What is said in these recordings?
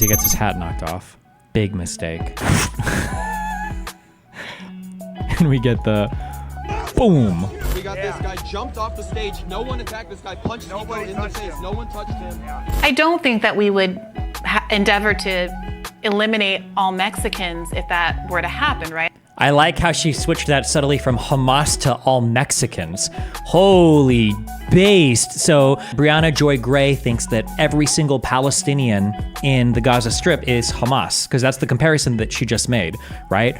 He gets his hat knocked off. Big mistake. And we get the boom. We got this guy jumped off the stage. No one attacked this guy. Punched Sneako in the face. No one touched him. I don't think that we would endeavor to eliminate all Mexicans if that were to happen, right? I like how she switched that subtly from Hamas to all Mexicans. Holy based. So Brianna Joy Gray thinks that every single Palestinian in the Gaza Strip is Hamas, because that's the comparison that she just made, right?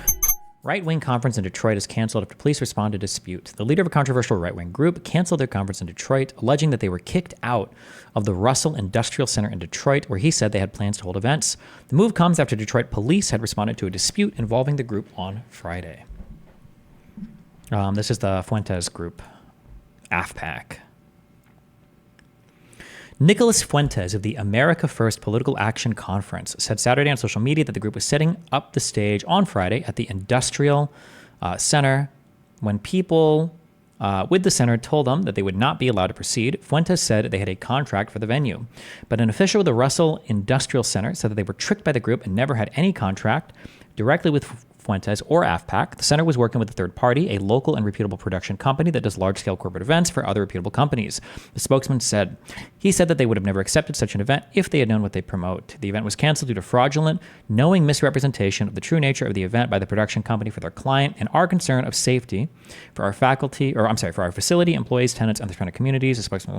Right-wing conference in Detroit is canceled after police respond to dispute. The leader of a controversial right-wing group canceled their conference in Detroit, alleging that they were kicked out of the Russell Industrial Center in Detroit, where he said they had plans to hold events. The move comes after Detroit police had responded to a dispute involving the group on Friday. This is the Fuentes group, AFPAC. Nicholas Fuentes of the America First Political Action Conference said Saturday on social media that the group was setting up the stage on Friday at the Industrial Center. When people with the center told them that they would not be allowed to proceed, Fuentes said they had a contract for the venue. But an official with the Russell Industrial Center said that they were tricked by the group and never had any contract directly with Fuentes or AFPAC. The center was working with a third party, a local and reputable production company that does large-scale corporate events for other reputable companies. The spokesman said, he said that they would have never accepted such an event if they had known what they promote. The event was canceled due to fraudulent, knowing misrepresentation of the true nature of the event by the production company for their client and our concern of safety for our faculty, or I'm sorry, for our facility, employees, tenants, and the surrounding communities. The spokesman,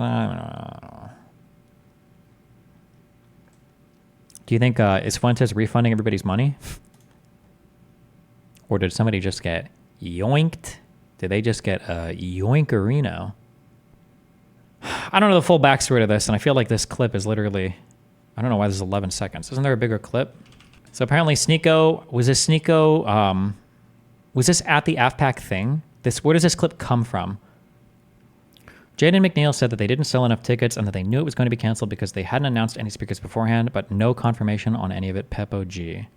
do you think, is Fuentes refunding everybody's money? Or did somebody just get yoinked? Did they just get a yoinkerino? I don't know the full backstory to this, and I feel like this clip is literally, I don't know why this is 11 seconds. Isn't there a bigger clip? So apparently Sneako, was this at the AFPAC thing? Where does this clip come from? Jaden McNeil said that they didn't sell enough tickets and that they knew it was going to be canceled because they hadn't announced any speakers beforehand, but no confirmation on any of it. Peppo G.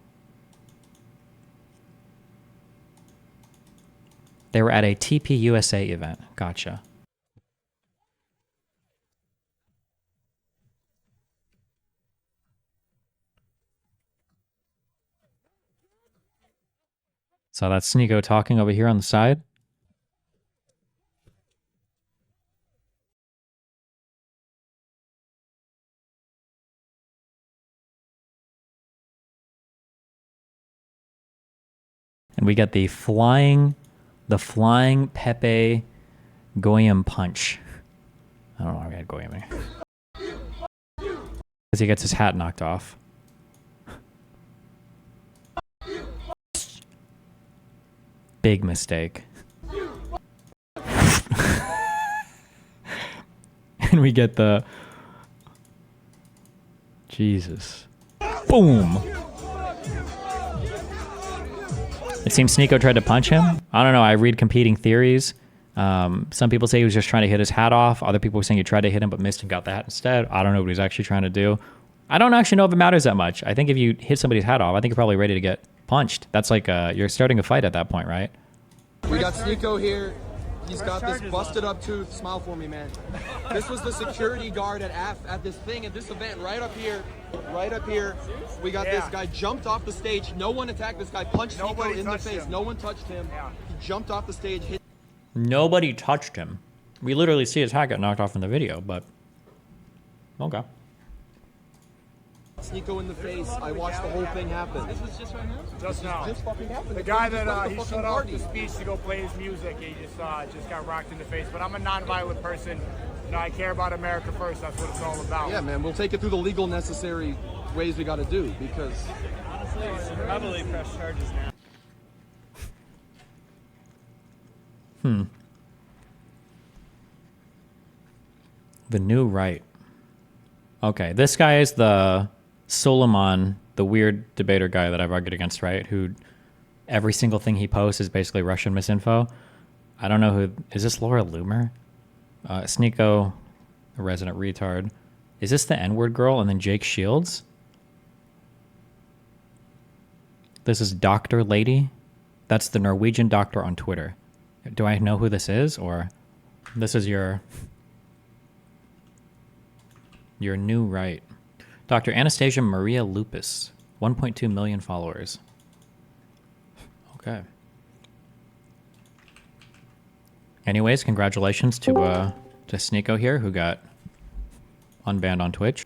They were at a TP USA event. Gotcha. So that's Sneako talking over here on the side. And we get the flying Pepe Goyim punch. I don't know why we had Goyim here. Because he gets his hat knocked off. Big mistake. And we get the Jesus. Boom. It seems Sneako tried to punch him. I don't know. I read competing theories. Some people say he was just trying to hit his hat off. Other people were saying he tried to hit him but missed and got the hat instead. I don't know what he's actually trying to do. I don't actually know if it matters that much. I think if you hit somebody's hat off, I think you're probably ready to get punched. That's like you're starting a fight at that point, right? We got Sneako here. He's got this busted up tooth. Smile for me, man. This was the security guard at this thing, at this event, right up here. Right up here. We got this guy jumped off the stage. No one attacked this guy. Punched Sneako in the face. No one touched him. He jumped off the stage. Nobody touched him. We literally see his hat get knocked off in the video, but okay. Sneako in the face. I watched the whole thing happen. This was just right now? Just now. Just fucking happened. The guy that he shut off the speech to go play his music, he just got rocked in the face. But I'm a non-violent person. You know, I care about America first. That's what it's all about. Yeah, man. We'll take it through the legal necessary ways we got to do because honestly, probably press charges now. The new right. Okay, this guy is the Solomon, the weird debater guy that I've argued against, right? Who every single thing he posts is basically Russian misinfo. I don't know who, is this Laura Loomer? Sneako, a resident retard. Is this the N-word girl and then Jake Shields? This is Dr. Lady. That's the Norwegian doctor on Twitter. Do I know who this is, or this is your new right? Dr. Anastasia Maria Lupus, 1.2 million followers. Okay. Anyways, congratulations to Sneako here, who got unbanned on Twitch.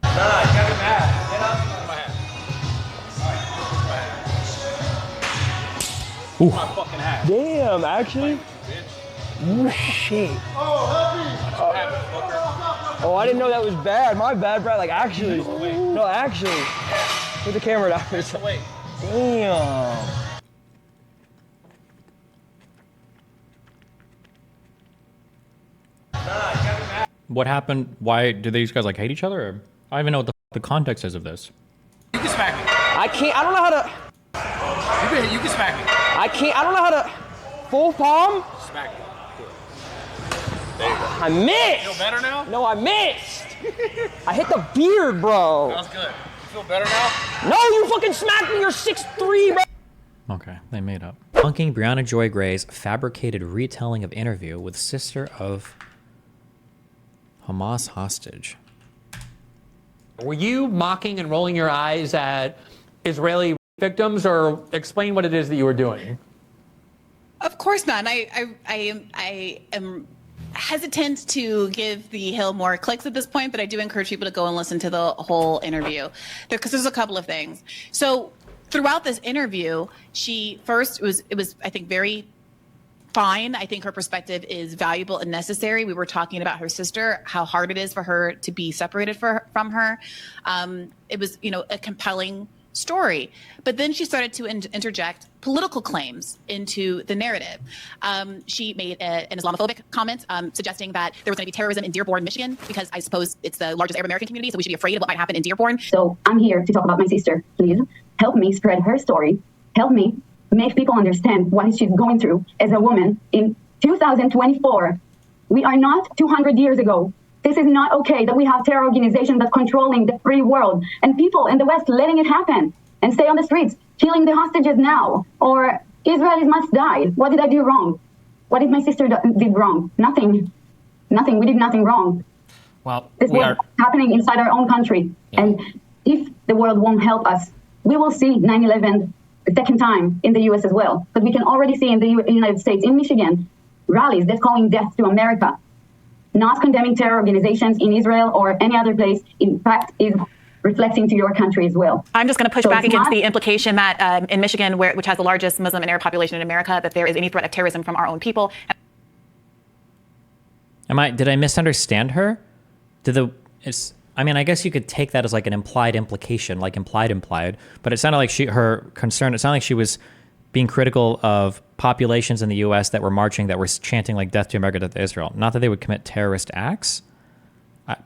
Nah, you gotta get mad. Get up. My hat. Ooh. My fucking hat. Damn, actually? Oh, shit. Oh, I didn't know that was bad. My bad, Brad. Like, actually. No, actually. Put the camera down. Wait. Damn. What happened? Why do these guys like hate each other? Or? I don't even know what the context is of this. You can smack me. I can't. I don't know how to. You can smack me. I can't. I don't know how to. Full palm? Smack me. There you go. I missed. Feel better now? No, I missed. I hit the beard, bro. That was good. You feel better now? No, you fucking smacked me. You're 6'3", bro. Okay, they made up. Bunking Brianna Joy Gray's fabricated retelling of interview with sister of Hamas hostage. Were you mocking and rolling your eyes at Israeli victims, or explain what it is that you were doing? Of course not. I am hesitant to give the Hill more clicks at this point, but I do encourage people to go and listen to the whole interview because there's a couple of things. So throughout this interview, it was I think very fine. I think her perspective is valuable and necessary. We were talking about her sister, how hard it is for her to be separated from her. It was, a compelling story. But then she started to interject political claims into the narrative. She made an Islamophobic comment suggesting that there was going to be terrorism in Dearborn, Michigan, because I suppose it's the largest Arab American community, so we should be afraid of what might happen in Dearborn. So I'm here to talk about my sister. Please help me spread her story. Help me make people understand what she's going through as a woman in 2024. We are not 200 years ago. This is not okay that we have terror organizations that's controlling the free world and people in the West letting it happen and stay on the streets, killing the hostages now, or Israelis must die. What did I do wrong? What did my sister did wrong? Nothing. Nothing. We did nothing wrong. Well, this was happening inside our own country. Yeah. And if the world won't help us, we will see 9/11 the second time in the US as well. But we can already see in the United States, in Michigan, rallies that's calling death to America, not condemning terror organizations in Israel or any other place, in fact, is reflecting to your country as well. I'm just going to push back against the implication that in Michigan, which has the largest Muslim and Arab population in America, that there is any threat of terrorism from our own people. Did I misunderstand her? I guess you could take that as like an implied implication, like implied, but it sounded like her concern, it sounded like she was being critical of populations in the U.S. that were marching, that were chanting like death to America, death to Israel. Not that they would commit terrorist acts,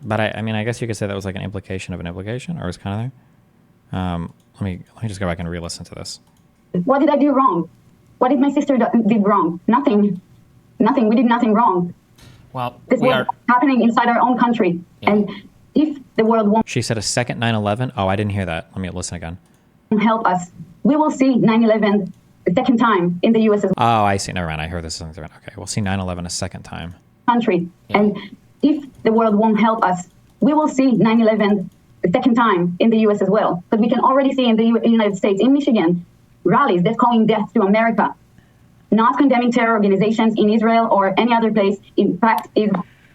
but I guess you could say that was like an implication of an implication, or was kind of there. Let me just go back and re-listen to this. What did I do wrong? What did my sister did wrong? Nothing. We did nothing wrong. Well, this was happening inside our own country. Yeah. And if the world won't... She said a second 9/11? Oh, I didn't hear that. Let me listen again. ...help us, we will see 9/11 the second time in the U.S. as well. Oh, I see. Never mind. I heard this. Okay, we'll see 9/11 a second time. Country. Yeah. And if the world won't help us, we will see 9/11 the second time in the U.S. as well. But we can already see in the United States, in Michigan, rallies that's calling death to America, not condemning terror organizations in Israel or any other place, in fact, is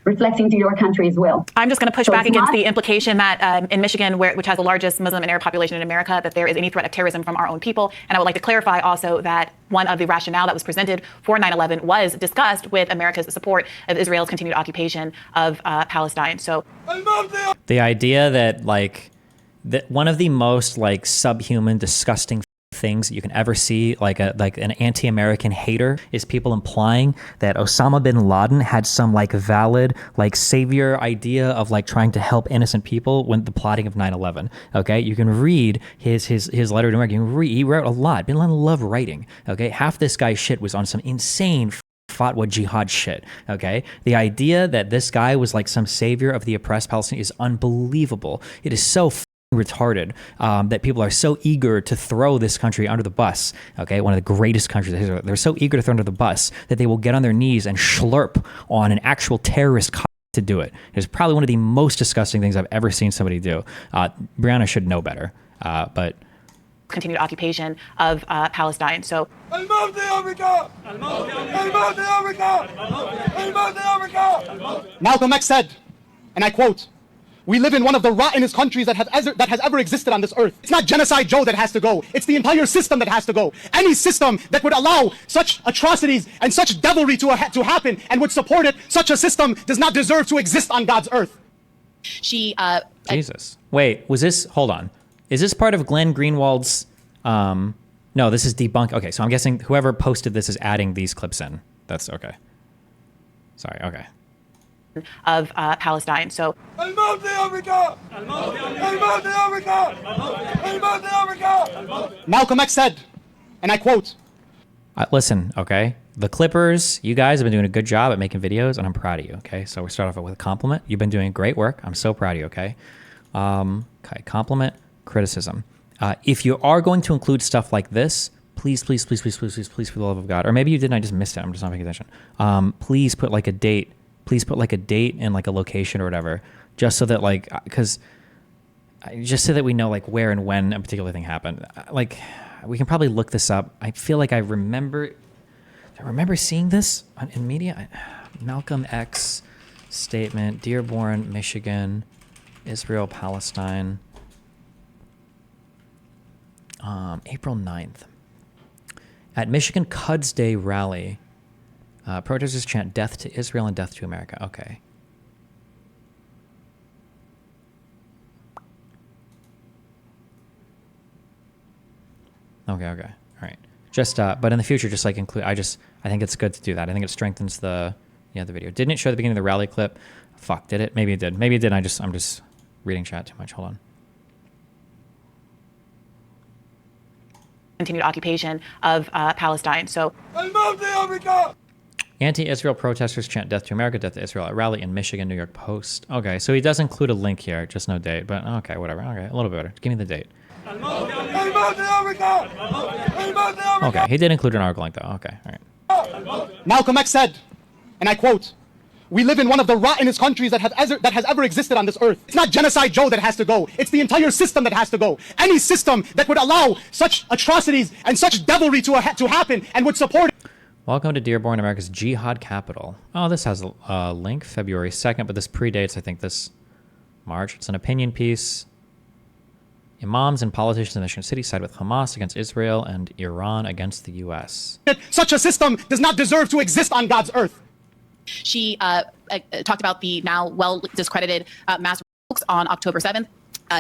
reflecting to your country as well. I'm just going to push back against the implication that in Michigan, which has the largest Muslim and Arab population in America, that there is any threat of terrorism from our own people. And I would like to clarify also that one of the rationale that was presented for 9/11 was discussed with America's support of Israel's continued occupation of Palestine. So the idea that that one of the most subhuman, disgusting things you can ever see, like an anti-American hater, is people implying that Osama bin Laden had some valid savior idea of trying to help innocent people when the plotting of 9/11. Okay, you can read his letter to America. He wrote a lot. Bin Laden loved writing. Okay, half this guy's shit was on some insane fatwa jihad shit. Okay, the idea that this guy was some savior of the oppressed Palestinians is unbelievable. It is so retarded that people are so eager to throw this country under the bus. Okay, one of the greatest countries in history. They're so eager to throw under the bus that they will get on their knees and schlurp on an actual terrorist to do it. It's probably one of the most disgusting things I've ever seen somebody do. Brianna should know better, but continued occupation of Palestine. So Malcolm X said, and I quote, "We live in one of the rottenest countries that has ever existed on this earth. It's not Genocide Joe that has to go. It's the entire system that has to go. Any system that would allow such atrocities and such devilry to happen and would support it, such a system does not deserve to exist on God's earth." Jesus. Wait, hold on. Is this part of Glenn Greenwald's, no, this is debunk. Okay, so I'm guessing whoever posted this is adding these clips in. That's okay. Sorry, okay. Of Palestine. So Malcolm X said, and I quote, listen, okay? The Clippers, you guys have been doing a good job at making videos, and I'm proud of you, okay? So we start off with a compliment. You've been doing great work. I'm so proud of you, okay? Okay, compliment, criticism. If you are going to include stuff like this, please, for the love of God, or maybe you didn't, I just missed it. I'm just not paying attention. Please put like a date. Please put like a date and like a location or whatever, just so that just so that we know like where and when a particular thing happened. Like we can probably look this up. I feel like I remember seeing this in media. Malcolm X statement, Dearborn, Michigan, Israel, Palestine, April 9th. At Michigan Cuds Day rally, protesters chant "Death to Israel" and "Death to America." Okay. Okay. All right. Just, but in the future, just like include. I think it's good to do that. I think it strengthens the video. Didn't it show the beginning of the rally clip? Fuck, did it? Maybe it did. Maybe it did. I'm just reading chat too much. Hold on. continued occupation of Palestine. So. Anti-Israel protesters chant "Death to America, Death to Israel" at rally in Michigan, New York Post. Okay, so he does include a link here, just no date. But okay, whatever. Okay, a little bit better. Give me the date. Okay, he did include an article link though. Okay, all right. Malcolm X said, and I quote, "We live in one of the rottenest countries that has ever existed on this earth. It's not Genocide Joe that has to go. It's the entire system that has to go. Any system that would allow such atrocities and such devilry to happen and would support it." Welcome to Dearborn, America's jihad capital. Oh, this has a link, February 2nd, but this predates, I think, this March. It's an opinion piece. Imams and politicians in Michigan City side with Hamas against Israel and Iran against the U.S. Such a system does not deserve to exist on God's earth. She talked about the now well discredited mass hoax on October 7th,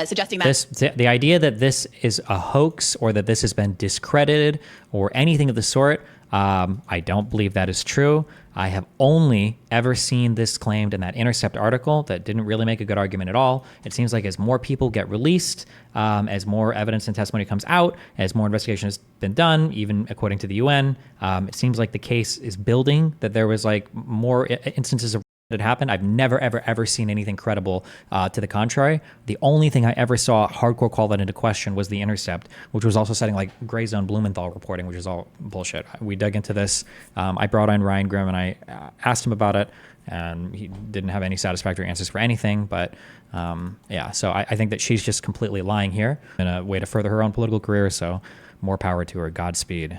suggesting that the idea that this is a hoax or that this has been discredited or anything of the sort, I don't believe that is true. I have only ever seen this claimed in that Intercept article that didn't really make a good argument at all. It seems like as more people get released, as more evidence and testimony comes out, as more investigation has been done, even according to the UN, it seems like the case is building, that there was like more instances of that happened. I've never, ever seen anything credible to the contrary. The only thing I ever saw hardcore call that into question was the Intercept, which was also citing like Gray Zone Blumenthal reporting, which is all bullshit. We dug into this. I brought on Ryan Grimm and I asked him about it, and he didn't have any satisfactory answers for anything. But yeah, so I think that she's just completely lying here in a way to further her own political career. So more power to her. Godspeed.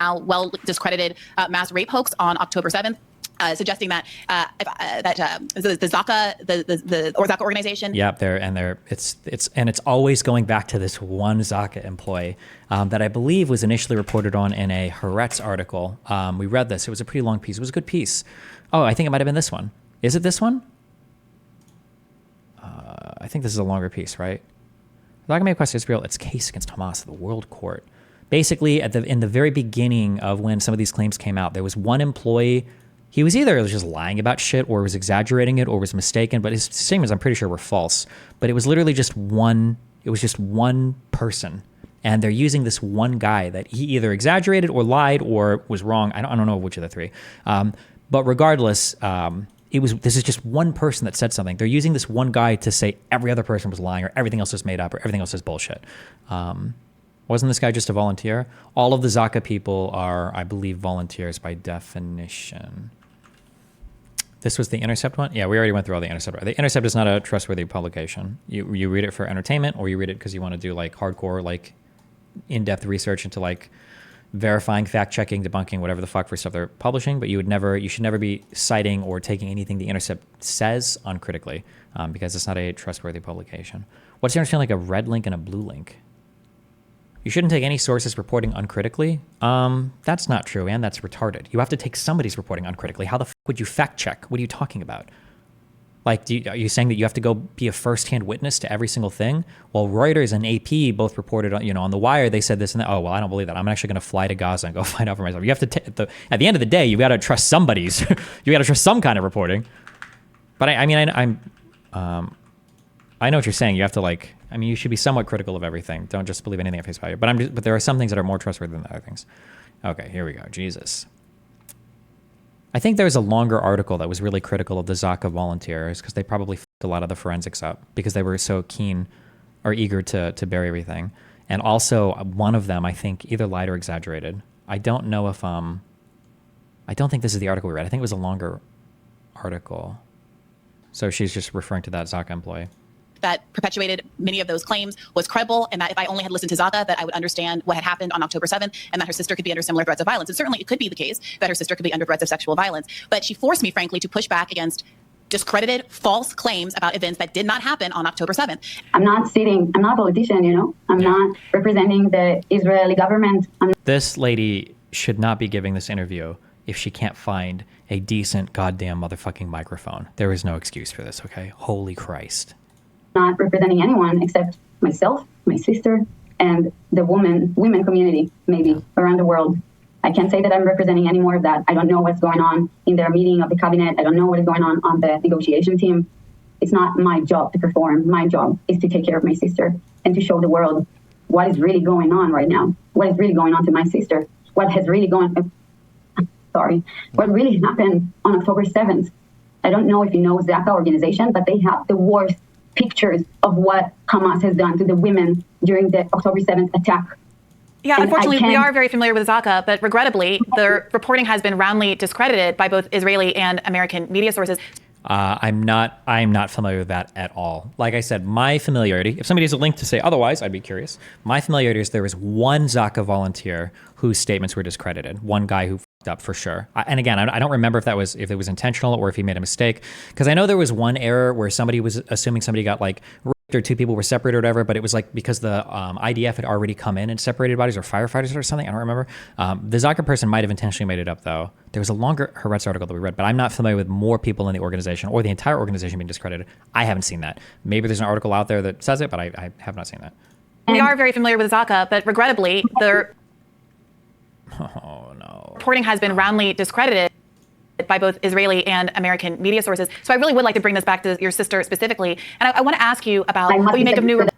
now well discredited mass rape hoax on October 7th. Suggesting that the Zaka, the Zaka organization. Yeah, it's always going back to this one Zaka employee that I believe was initially reported on in a Haaretz article. We read this; it was a pretty long piece. It was a good piece. Oh, I think it might have been this one. Is it this one? I think this is a longer piece, right? Zaka may request Israel its case against Hamas at the World Court. Basically, in the very beginning of when some of these claims came out, there was one employee. He was either just lying about shit or was exaggerating it or was mistaken, but his statements I'm pretty sure were false. But it was literally just one person. And they're using this one guy that he either exaggerated or lied or was wrong. I don't know which of the three. But regardless, this is just one person that said something. They're using this one guy to say every other person was lying or everything else is made up or everything else is bullshit. Wasn't this guy just a volunteer? All of the Zaka people are, I believe, volunteers by definition. This was The Intercept one? Yeah, we already went through all The Intercept. The Intercept is not a trustworthy publication. You read it for entertainment, or you read it because you want to do like hardcore, like in-depth research into like verifying, fact-checking, debunking, whatever the fuck for stuff they're publishing. But you should never be citing or taking anything The Intercept says uncritically, because it's not a trustworthy publication. What's the difference between like a red link and a blue link? You shouldn't take any sources reporting uncritically. That's not true, and that's retarded. You have to take somebody's reporting uncritically. How the fuck would you fact check? What are you talking about? Like, are you saying that you have to go be a first-hand witness to every single thing? Well, Reuters and AP both reported, on the wire, they said this and that. Oh, well, I don't believe that. I'm actually going to fly to Gaza and go find out for myself. You have to, at the end of the day, you got to trust somebody's. You got to trust some kind of reporting. But I know what you're saying. You have to you should be somewhat critical of everything. Don't just believe anything at face value. But there are some things that are more trustworthy than other things. Okay, here we go. Jesus. I think there's a longer article that was really critical of the Zaka volunteers because they probably fucked a lot of the forensics up because they were so keen or eager to bury everything. And also one of them, I think, either lied or exaggerated. I don't know if, I don't think this is the article we read. I think it was a longer article. So she's just referring to that Zaka employee. That perpetuated many of those claims was credible, and that if I only had listened to Zaka, that I would understand what had happened on October 7th, and that her sister could be under similar threats of violence. And certainly it could be the case that her sister could be under threats of sexual violence. But she forced me, frankly, to push back against discredited, false claims about events that did not happen on October 7th. I'm not a politician, I'm not representing the Israeli government. This lady should not be giving this interview if she can't find a decent goddamn motherfucking microphone. There is no excuse for this, okay? Holy Christ. Not representing anyone except myself, my sister, and the women community, maybe, around the world. I can't say that I'm representing any more of that. I don't know what's going on in their meeting of the cabinet. I don't know what is going on the negotiation team. It's not my job to perform. My job is to take care of my sister and to show the world what is really going on right now, what is really going on to my sister, what really happened on October 7th. I don't know if you know Zaka organization, but they have the worst pictures of what Hamas has done to the women during the October 7th attack. Yeah, and unfortunately, we are very familiar with Zaka, but regrettably, the reporting has been roundly discredited by both Israeli and American media sources. I'm not familiar with that at all. Like I said, my familiarity, if somebody has a link to say otherwise, I'd be curious. My familiarity is there was one Zaka volunteer whose statements were discredited. One guy who fucked up for sure. And again, I don't remember if it was intentional or if he made a mistake. Because I know there was one error where somebody was assuming somebody got raped or two people were separated or whatever, but it was because the IDF had already come in and separated bodies, or firefighters or something. I don't remember. The Zaka person might have intentionally made it up, though. There was a longer Haaretz article that we read, but I'm not familiar with more people in the organization or the entire organization being discredited. I haven't seen that. Maybe there's an article out there that says it, but I have not seen that. We are very familiar with Zaka, but regrettably, the reporting has been roundly discredited by both Israeli and American media sources. So I really would like to bring this back to your sister specifically. And I want to ask you about what you make of new...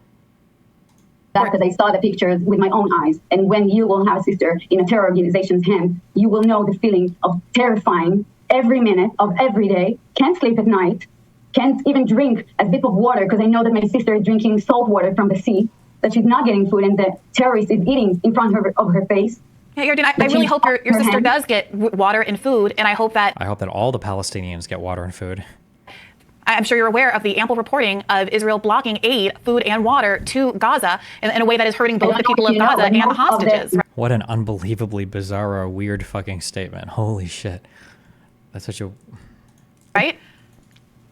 Because I saw the pictures with my own eyes. And when you will have a sister in a terror organization's hand, you will know the feeling of terrifying every minute of every day, can't sleep at night, can't even drink a sip of water because I know that my sister is drinking salt water from the sea, that she's not getting food and the terrorist is eating in front of her face. Yeah, Yarden, I really hope your sister does get water and food, and I hope that all the Palestinians get water and food. I'm sure you're aware of the ample reporting of Israel blocking aid, food and water to Gaza in a way that is hurting both the people of Gaza and the hostages. What an unbelievably bizarre, weird fucking statement. Holy shit. That's such a... Right?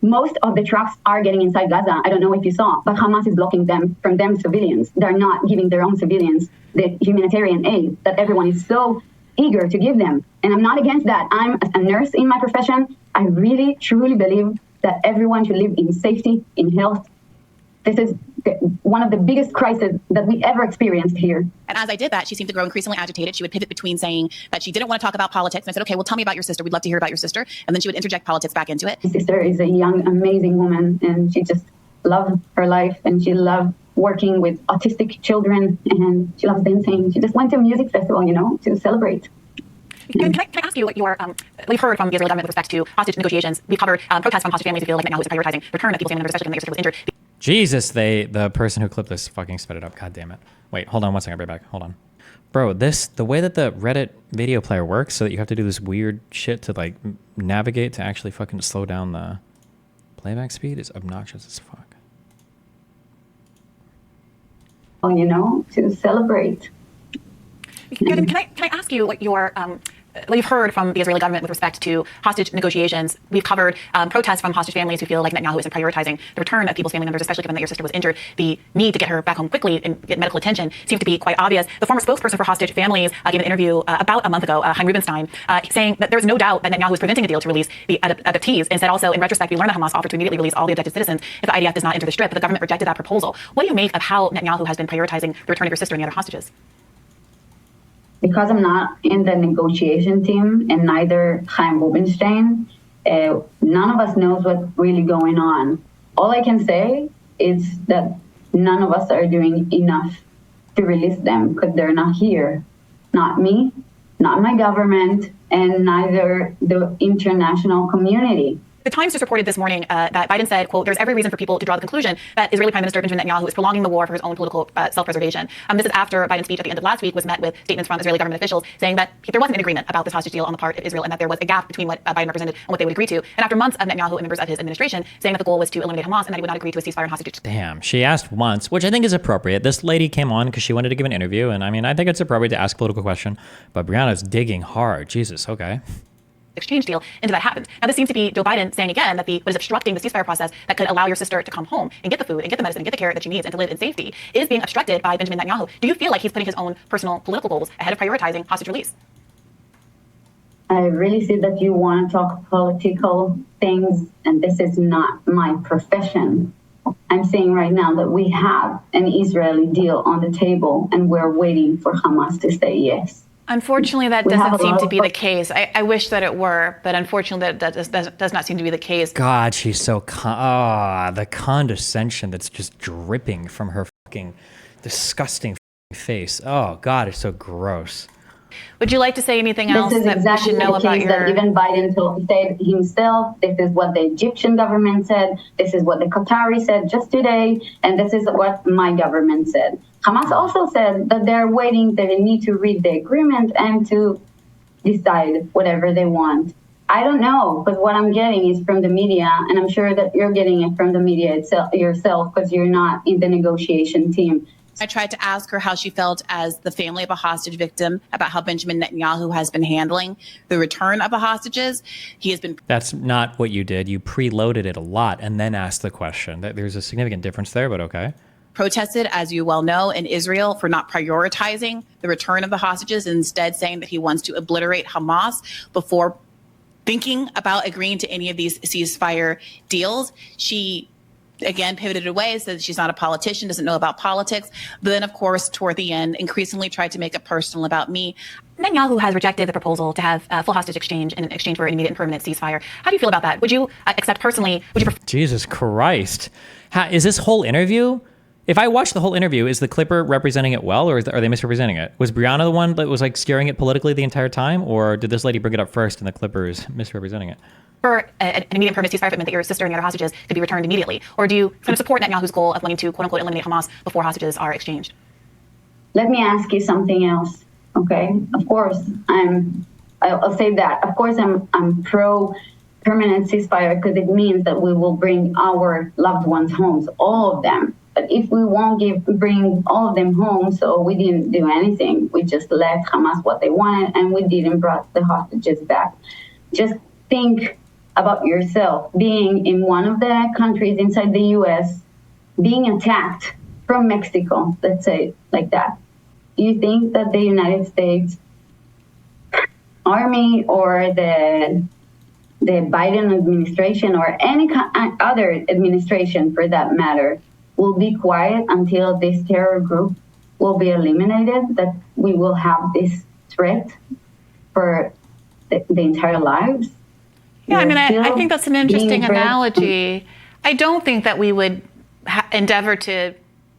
Most of the trucks are getting inside Gaza. I don't know if you saw, but Hamas is blocking them from them civilians. They're not giving their own civilians the humanitarian aid that everyone is so eager to give them. And I'm not against that. I'm a nurse in my profession. I really, truly believe that everyone should live in safety, in health. This is one of the biggest crises that we ever experienced here. And as I did that, she seemed to grow increasingly agitated. She would pivot between saying that she didn't want to talk about politics. And I said, okay, well, tell me about your sister. We'd love to hear about your sister. And then she would interject politics back into it. My sister is a young, amazing woman, and she just loved her life, and she loved working with autistic children, and she loves dancing. She just went to a music festival, to celebrate. Can I ask you what we've heard from the Israeli government with respect to hostage negotiations. We've covered protests from hostage families who feel like Netanyahu is prioritizing return of people's family members, especially when their sister was injured. Jesus, the person who clipped this fucking sped it up. God damn it. Wait, hold on one second. I'll be back. Hold on. Bro, the way that the Reddit video player works, so that you have to do this weird shit to like navigate to actually fucking slow down the playback speed is obnoxious as fuck. You know, to celebrate. Kevin, can I ask you what your what you've heard from the Israeli government with respect to hostage negotiations? We've covered protests from hostage families who feel like Netanyahu isn't prioritizing the return of people's family members, especially given that your sister was injured. The need to get her back home quickly and get medical attention seems to be quite obvious. The former spokesperson for hostage families gave an interview about a month ago, Chaim Rubenstein, saying that there's no doubt that Netanyahu is preventing a deal to release the abductees, and said also, in retrospect, we learned that Hamas offered to immediately release all the abducted citizens if the IDF does not enter the Strip, but the government rejected that proposal. What do you make of how Netanyahu has been prioritizing the return of your sister and the other hostages? Because I'm not in the negotiation team, and neither Chaim Rubenstein, none of us knows what's really going on. All I can say is that none of us are doing enough to release them because they're not here. Not me, not my government, and neither the international community. The Times just reported this morning that Biden said, quote, there's every reason for people to draw the conclusion that Israeli Prime Minister Benjamin Netanyahu is prolonging the war for his own political self-preservation. This is after Biden's speech at the end of last week was met with statements from Israeli government officials saying that there wasn't an agreement about this hostage deal on the part of Israel, and that there was a gap between what Biden represented and what they would agree to. And after months of Netanyahu and members of his administration saying that the goal was to eliminate Hamas and that he would not agree to a ceasefire and hostage. Damn, she asked once, which I think is appropriate. This lady came on because she wanted to give an interview, and I mean, I think it's appropriate to ask a political question, but Brianna's digging hard. Jesus, okay. Exchange deal into that happened. Now, this seems to be Joe Biden saying again that what is obstructing the ceasefire process that could allow your sister to come home and get the food and get the medicine and get the care that she needs and to live in safety is being obstructed by Benjamin Netanyahu. Do you feel like he's putting his own personal political goals ahead of prioritizing hostage release? I really see that you want to talk political things, and this is not my profession. I'm saying right now that we have an Israeli deal on the table, and we're waiting for Hamas to say yes. Unfortunately, that doesn't seem to be the case. I wish that it were, but unfortunately, that does not seem to be the case. God, she's so the condescension that's just dripping from her fucking disgusting face. Oh God, it's so gross. Would you like to say anything else that we should know about your? That even Biden said himself. This is what the Egyptian government said. This is what the Qatari said just today, and this is what my government said. Hamas also said that they're waiting. They need to read the agreement and to decide whatever they want. I don't know, because what I'm getting is from the media, and I'm sure that you're getting it from the media itself yourself, because you're not in the negotiation team. I tried to ask her how she felt as the family of a hostage victim about how Benjamin Netanyahu has been handling the return of the hostages. He has been. That's not what you did. You preloaded it a lot and then asked the question. There's a significant difference there, but okay. Protested, as you well know, in Israel for not prioritizing the return of the hostages, instead saying that he wants to obliterate Hamas before thinking about agreeing to any of these ceasefire deals. She again pivoted away, said she's not a politician, doesn't know about politics. But then, of course, toward the end, increasingly tried to make it personal about me. Netanyahu has rejected the proposal to have full hostage exchange in exchange for an immediate and permanent ceasefire. How do you feel about that? Would you accept personally? Would you prefer? Jesus Christ. Is this whole interview? If I watched the whole interview, is the Clipper representing it well, or are they misrepresenting it? Was Brianna the one that was like steering it politically the entire time, or did this lady bring it up first and the Clipper is misrepresenting it? For an immediate permanent ceasefire, that your sister and the other hostages could be returned immediately? Or do you kind of support Netanyahu's goal of wanting to, quote unquote, eliminate Hamas before hostages are exchanged? Let me ask you something else, okay? Of course, I'll say that. Of course, I'm pro permanent ceasefire because it means that we will bring our loved ones home, all of them. But if we won't bring all of them home, so we didn't do anything. We just let Hamas what they wanted, and we didn't bring the hostages back. Just think about yourself being in one of the countries inside the U.S., being attacked from Mexico, let's say like that. Do you think that the United States Army or the Biden administration or any other administration for that matter will be quiet until this terror group will be eliminated, that we will have this threat for the entire lives? Yeah, I mean, I think that's an interesting analogy. I don't think that we would endeavor to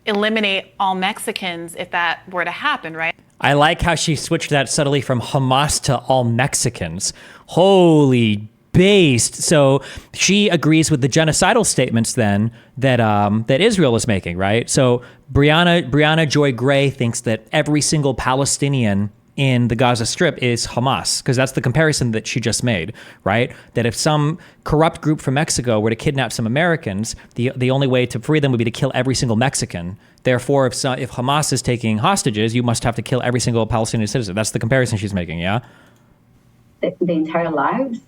eliminate all Mexicans if that were to happen, right? I like how she switched that subtly from Hamas to all Mexicans. Holy based. So she agrees with the genocidal statements then that Israel is making, right? So Brianna Joy Gray thinks that every single Palestinian in the Gaza Strip is Hamas, because that's the comparison that she just made, right? That if some corrupt group from Mexico were to kidnap some Americans, the only way to free them would be to kill every single Mexican. Therefore, if Hamas is taking hostages, you must have to kill every single Palestinian citizen. That's the comparison she's making, yeah? The entire lives?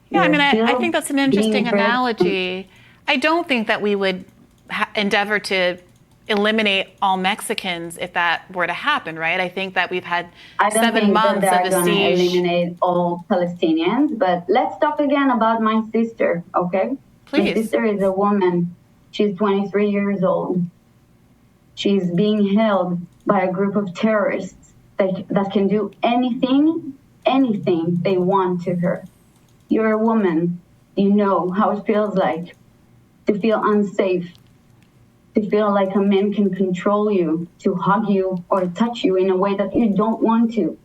Yeah, I mean, I Still think that's an interesting being bred- analogy. I don't think that we would endeavor to eliminate all Mexicans if that were to happen, right? I think that we've had I don't 7 think months that of they're a going to siege. eliminate all Palestinians, but let's talk again about my sister, okay? Please. My sister is a woman. She's 23 years old. She's being held by a group of terrorists that can do anything they want to her. You're a woman. You know how it feels like to feel unsafe, to feel like a man can control you, to hug you or touch you in a way that you don't want to.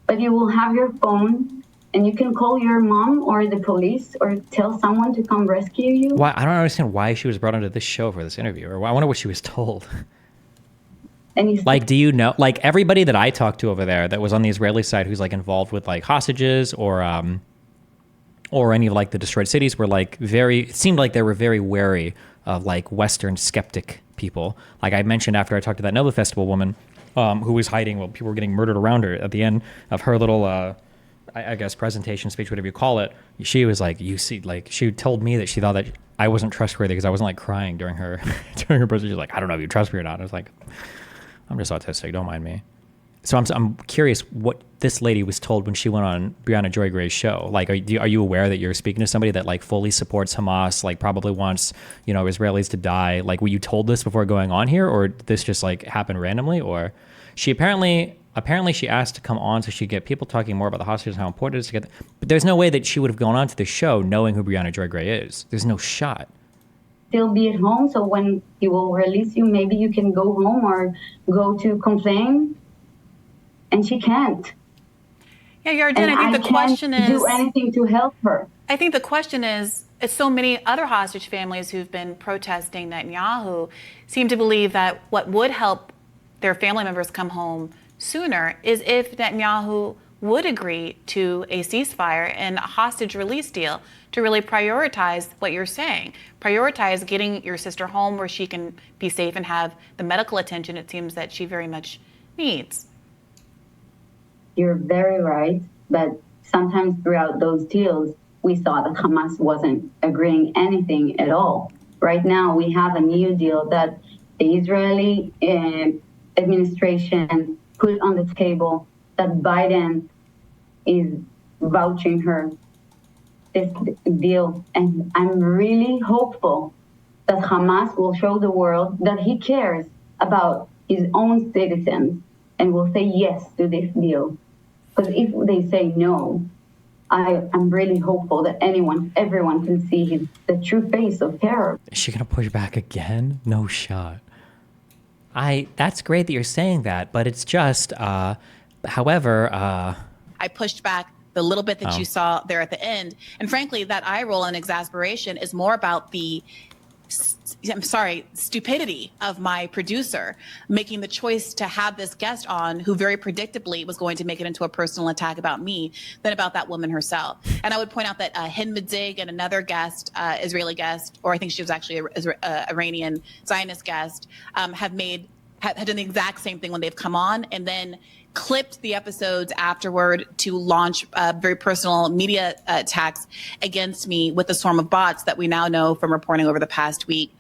But you will have your phone and you can call your mom or the police or tell someone to come rescue you. Why? I don't understand why she was brought onto this show for this interview, or I wonder what she was told. And you Like, do you know, like everybody that I talked to over there that was on the Israeli side who's like involved with like hostages or any of like the destroyed cities were like it seemed like they were very wary of like Western skeptic people. Like I mentioned after I talked to that Nova Festival woman who was hiding while people were getting murdered around her at the end of her little, I guess, presentation speech, whatever you call it. She was like, you see, like she told me that she thought that I wasn't trustworthy because I wasn't like crying during her presentation. She's like, I don't know if you trust me or not. I was like, I'm just autistic. Don't mind me. So I'm curious what this lady was told when she went on Brianna Joy Gray's show. Like, are you aware that you're speaking to somebody that like fully supports Hamas, like probably wants, Israelis to die? Like, were you told this before going on here, or did this just like happen randomly? Or she apparently she asked to come on so she could get people talking more about the hostages and how important it is to get. But there's no way that she would have gone on to the show knowing who Brianna Joy Gray is. There's no shot. Still be at home, so when he will release you, maybe you can go home or go to complain. And she can't. Yeah, Yarden, I think the question is, do anything to help her. I think the question is, so many other hostage families who've been protesting Netanyahu seem to believe that what would help their family members come home sooner is if Netanyahu would agree to a ceasefire and a hostage release deal to really prioritize what you're saying. Prioritize getting your sister home where she can be safe and have the medical attention it seems that she very much needs. You're very right, but sometimes throughout those deals, we saw that Hamas wasn't agreeing anything at all. Right now, we have a new deal that the Israeli administration put on the table that Biden is vouching her this deal. And I'm really hopeful that Hamas will show the world that he cares about his own citizens and will say yes to this deal. Because if they say no, I'm really hopeful that everyone can see the true face of terror. Is she gonna push back again? No shot. That's great that you're saying that, but it's just, however, I pushed back the little bit that you saw there at the end. And frankly, that eye roll and exasperation is more about the stupidity of my producer making the choice to have this guest on who very predictably was going to make it into a personal attack about me than about that woman herself. And I would point out that Hind Midzig and another guest, Israeli guest, or I think she was actually a Iranian Zionist guest, have done the exact same thing when they've come on and then clipped the episodes afterward to launch very personal media attacks against me with the swarm of bots that we now know from reporting over the past week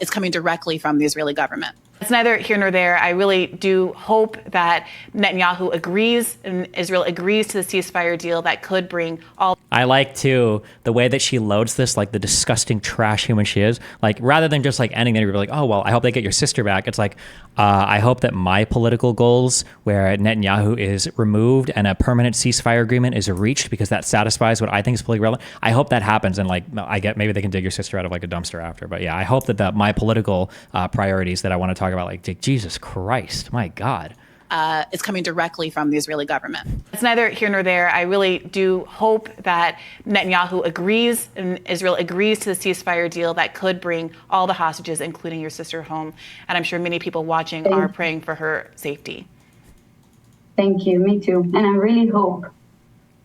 is coming directly from the Israeli government. It's neither here nor there. I really do hope that Netanyahu agrees and Israel agrees to the ceasefire deal that could bring all. I like too the way that she loads this, like the disgusting trash human she is. Like rather than just like ending the interview, like, oh well, I hope they get your sister back. It's like, I hope that my political goals, where Netanyahu is removed and a permanent ceasefire agreement is reached because that satisfies what I think is politically relevant. I hope that happens, and like I get maybe they can dig your sister out of like a dumpster after. But yeah, I hope that my political priorities that I want to talk about, like Jesus Christ, my God. is coming directly from the Israeli government. It's neither here nor there. I really do hope that Netanyahu agrees and Israel agrees to the ceasefire deal that could bring all the hostages, including your sister, home. And I'm sure many people watching are praying for her safety. Thank you. Me too. And I really hope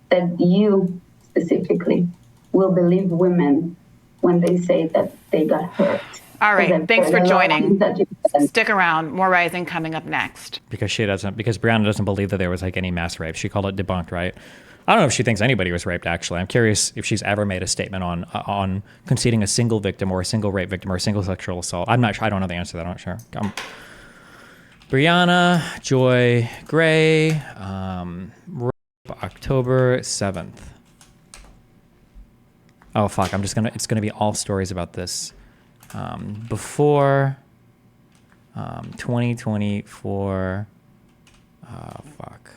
that you specifically will believe women when they say that they got hurt. All right. Thanks for joining. Stick around. More Rising coming up next. Because Brianna doesn't believe that there was like any mass rape. She called it debunked, right? I don't know if she thinks anybody was raped, actually. I'm curious if she's ever made a statement on conceding a single victim or a single rape victim or a single sexual assault. I'm not sure. I don't know the answer to that. I'm not sure. Brianna Joy Gray, October 7th. Oh, fuck. It's going to be all stories about this. Before 2024. Oh, fuck.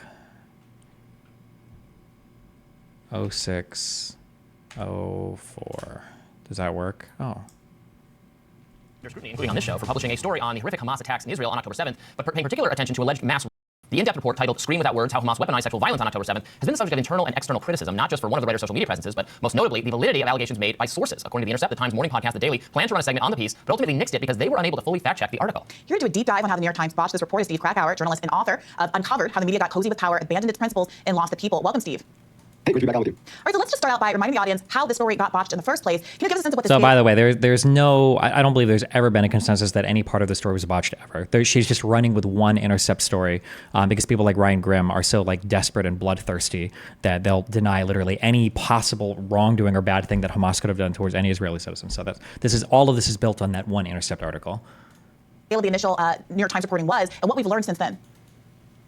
06, 04. Does that work? Oh. Scrutiny, including on this show, for publishing a story on the horrific Hamas attacks in Israel on October 7th, but paying particular attention to alleged mass. The in-depth report titled Scream Without Words, How Hamas Weaponized Sexual Violence on October 7th has been the subject of internal and external criticism, not just for one of the writer's social media presences, but most notably the validity of allegations made by sources. According to The Intercept, the Times morning podcast, The Daily, planned to run a segment on the piece, but ultimately nixed it because they were unable to fully fact-check the article. Here to do a deep dive on how the New York Times botched this report is Steve Krakauer, journalist and author of Uncovered, How the Media Got Cozy with Power, Abandoned Its Principles, and Lost the People. Welcome, Steve. Hey, good to be back on with you. All right, so let's just start out by reminding the audience how this story got botched in the first place. Can you give us a sense of what this So, by the way, there's no, I don't believe there's ever been a consensus that any part of the story was botched ever. She's just running with one Intercept story because people like Ryan Grimm are so like desperate and bloodthirsty that they'll deny literally any possible wrongdoing or bad thing that Hamas could have done towards any Israeli citizen. So all of this is built on that one Intercept article. What the initial New York Times reporting was and what we've learned since then.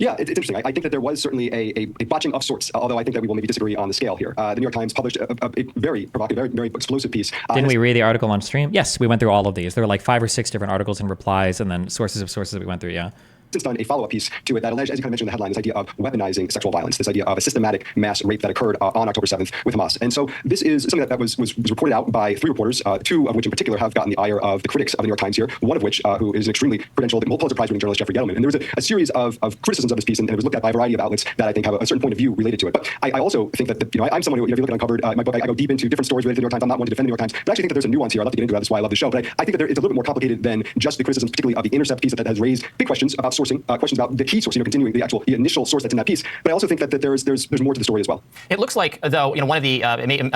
Yeah, it's interesting. I think that there was certainly a botching of sorts, although I think that we will maybe disagree on the scale here. The New York Times published a very provocative, very explosive piece. Didn't we read the article on stream? Yes, we went through all of these. There were like 5 or 6 different articles and replies and then sources that we went through, yeah. Since done a follow-up piece to it that alleged, as you kind of mentioned in the headline, this idea of weaponizing sexual violence, this idea of a systematic mass rape that occurred on October 7th with Hamas. And so this is something that was reported out by 3 reporters, 2 of which in particular have gotten the ire of the critics of the New York Times here, one of which who is an extremely credentialed Pulitzer Prize-winning journalist, Jeffrey Gettleman. And there was a series of criticisms of this piece, and it was looked at by a variety of outlets that I think have a certain point of view related to it. But I also think that, I'm someone who, if you look at Uncovered, my book, I go deep into different stories related to the New York Times. I'm not one to defend the New York Times, but I actually think that there's a nuance here. I'd love to get into that. That's why I love the show. But I think that it's a little bit more complicated than just the criticisms, particularly of the Intercept piece that has raised big questions about sourcing, questions about the key source, continuing the initial source that's in that piece. But I also think that there's more to the story as well. It looks like, though, one of the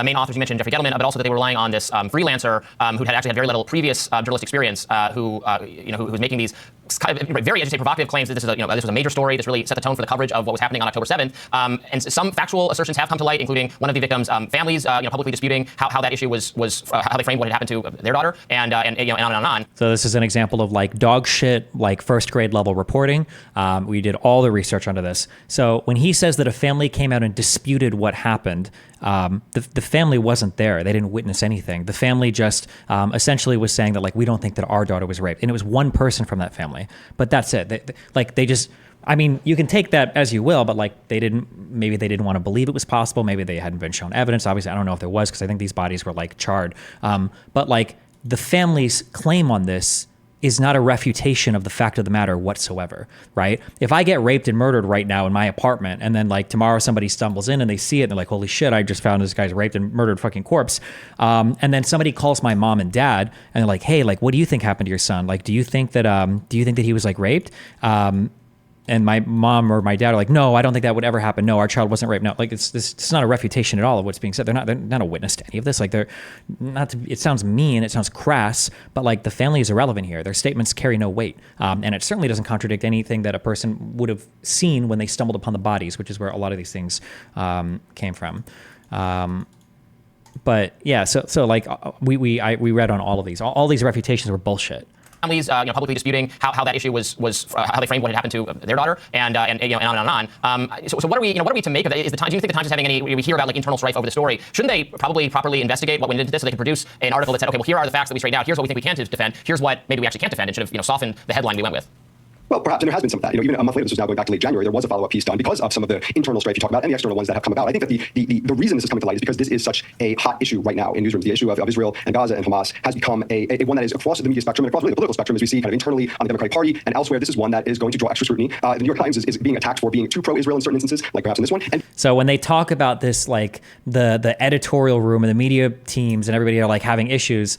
main authors you mentioned, Jeffrey Gettleman, but also that they were relying on this freelancer who had actually had very little previous journalistic experience, who was making these kind of very agitated, provocative claims that this was a major story. This really set the tone for the coverage of what was happening on October 7th. And some factual assertions have come to light, including one of the victims' families, publicly disputing how that issue was how they framed what had happened to their daughter, and on and on. So this is an example of like dog shit, like first grade level reporting. We did all the research onto this. So when he says that a family came out and disputed what happened, the family wasn't there. They didn't witness anything. The family just essentially was saying that like we don't think that our daughter was raped, and it was one person from that family. But that's it. They just. I mean, you can take that as you will, but like maybe they didn't want to believe it was possible. Maybe they hadn't been shown evidence. Obviously, I don't know if there was because I think these bodies were like charred. But like the family's claim on this is not a refutation of the fact of the matter whatsoever, right? If I get raped and murdered right now in my apartment and then like tomorrow somebody stumbles in and they see it and they're like, holy shit, I just found this guy's raped and murdered fucking corpse. And then somebody calls my mom and dad and they're like, hey, like, what do you think happened to your son? Like, do you think that he was like raped? And my mom or my dad are like, no, I don't think that would ever happen. No, our child wasn't raped. No, like it's not a refutation at all of what's being said. They're not a witness to any of this. Like it sounds mean, it sounds crass, but like the family is irrelevant here. Their statements carry no weight. And it certainly doesn't contradict anything that a person would have seen when they stumbled upon the bodies, which is where a lot of these things came from. But yeah, so like we read on all of these. All these refutations were bullshit. Families, publicly disputing how that issue was how they framed what had happened to their daughter, and on and on. So what are we to make of that? Do you think the Times is having any? We hear about like internal strife over the story. Shouldn't they probably properly investigate what went into this so they could produce an article that said, okay, well here are the facts that we straightened out. Here's what we think we can defend. Here's what maybe we actually can't defend, and should have softened the headline we went with. Well, perhaps, and there has been some of that. Even a month later, this was now going back to late January, there was a follow-up piece done because of some of the internal strife you talk about and the external ones that have come about. I think that the reason this is coming to light is because this is such a hot issue right now in newsrooms. The issue of Israel and Gaza and Hamas has become a one that is across the media spectrum and across really the political spectrum, as we see kind of internally on the Democratic Party and elsewhere. This is one that is going to draw extra scrutiny. The New York Times is being attacked for being too pro-Israel in certain instances, like perhaps in this one. And so when they talk about this, like the editorial room and the media teams and everybody are like having issues,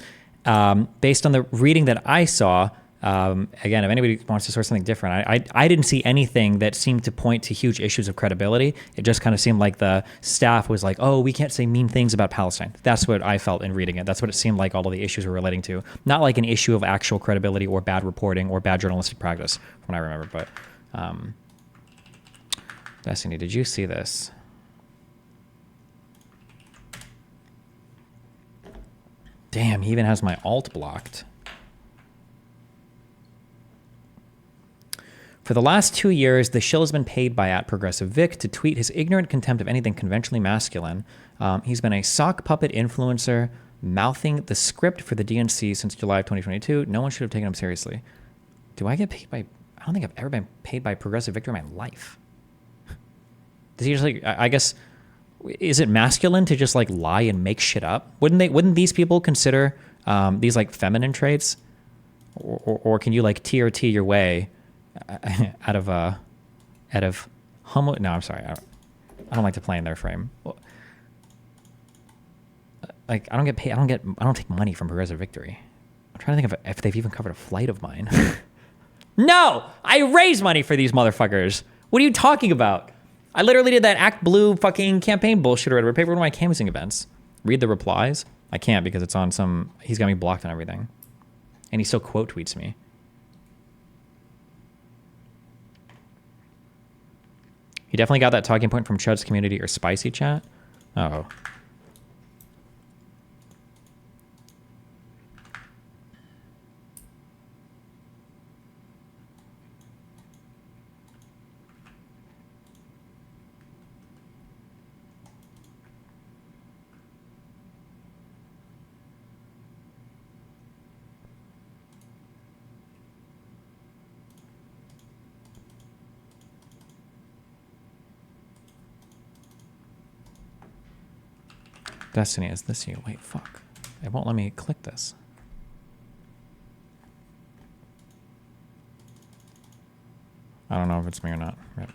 based on the reading that I saw, again, if anybody wants to source something different, I didn't see anything that seemed to point to huge issues of credibility. It just kind of seemed like the staff was like, oh, we can't say mean things about Palestine. That's what I felt in reading it. That's what it seemed like all of the issues were relating to. Not like an issue of actual credibility or bad reporting or bad journalistic practice, from what I remember. But Destiny, did you see this? Damn, he even has my alt blocked. For the last 2 years, the shill has been paid by @ProgressiveVic to tweet his ignorant contempt of anything conventionally masculine. He's been a sock puppet influencer, mouthing the script for the DNC since July of 2022. No one should have taken him seriously. Do I get paid by... I don't think I've ever been paid by Progressive Victor in my life. Does he just like... I guess... Is it masculine to just like lie and make shit up? Wouldn't these people consider these like feminine traits? Or can you like TRT your way out of homo? No, I'm sorry. I don't like to play in their frame. Like I don't get paid. I don't take money from Progressive Victory. I'm trying to think of if they've even covered a flight of mine. No, I raise money for these motherfuckers. What are you talking about? I literally did that Act Blue fucking campaign bullshit or whatever. Paid for one of my canvassing events. Read the replies. I can't because it's on some. He's got me blocked on everything, and he still quote tweets me. He definitely got that talking point from Chud's community or Spicy Chat. Oh. Destiny, is this you? Wait, fuck. It won't let me click this. I don't know if it's me or not. Right.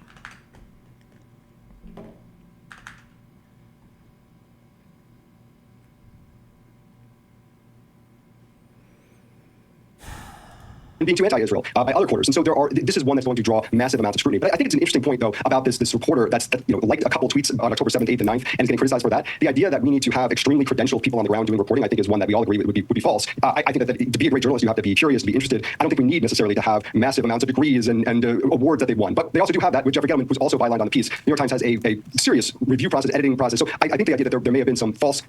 being too anti-Israel by other quarters. And so this is one that's going to draw massive amounts of scrutiny. But I think it's an interesting point, though, about this reporter that's liked a couple tweets on October 7th, 8th, and 9th, and is getting criticized for that. The idea that we need to have extremely credentialed people on the ground doing reporting, I think, is one that we all agree would be false. I think that to be a great journalist, you have to be curious, to be interested. I don't think we need necessarily to have massive amounts of degrees and awards that they've won. But they also do have that, which Jeffrey Gettleman was also bylined on the piece. New York Times has a serious review process, editing process. So I think the idea that there may have been some false...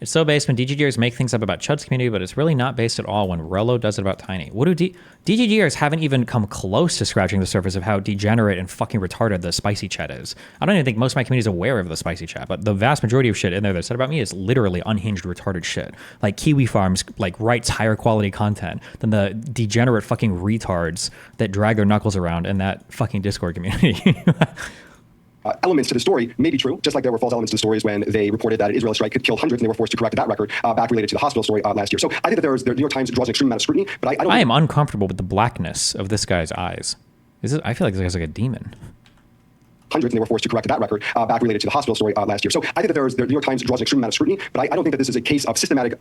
It's so based when DGGers make things up about Chud's community, but it's really not based at all when Rello does it about Tiny. What do DGGers haven't even come close to scratching the surface of how degenerate and fucking retarded the spicy chat is. I don't even think most of my community is aware of the spicy chat, but the vast majority of shit in there that's said about me is literally unhinged, retarded shit. Like Kiwi Farms writes higher quality content than the degenerate fucking retards that drag their knuckles around in that fucking Discord community. Elements to the story may be true, just like there were false elements to the stories when they reported that an Israeli strike could kill hundreds and they were forced to correct that record back related to the hospital story last year. So I think that the New York Times draws an extreme amount of scrutiny, but I am uncomfortable with the blackness of this guy's eyes. I feel like this guy's like a demon. Hundreds, and they were forced to correct that record back related to the hospital story last year. So I think that the New York Times draws an extreme amount of scrutiny, but I don't think that this is a case of systematic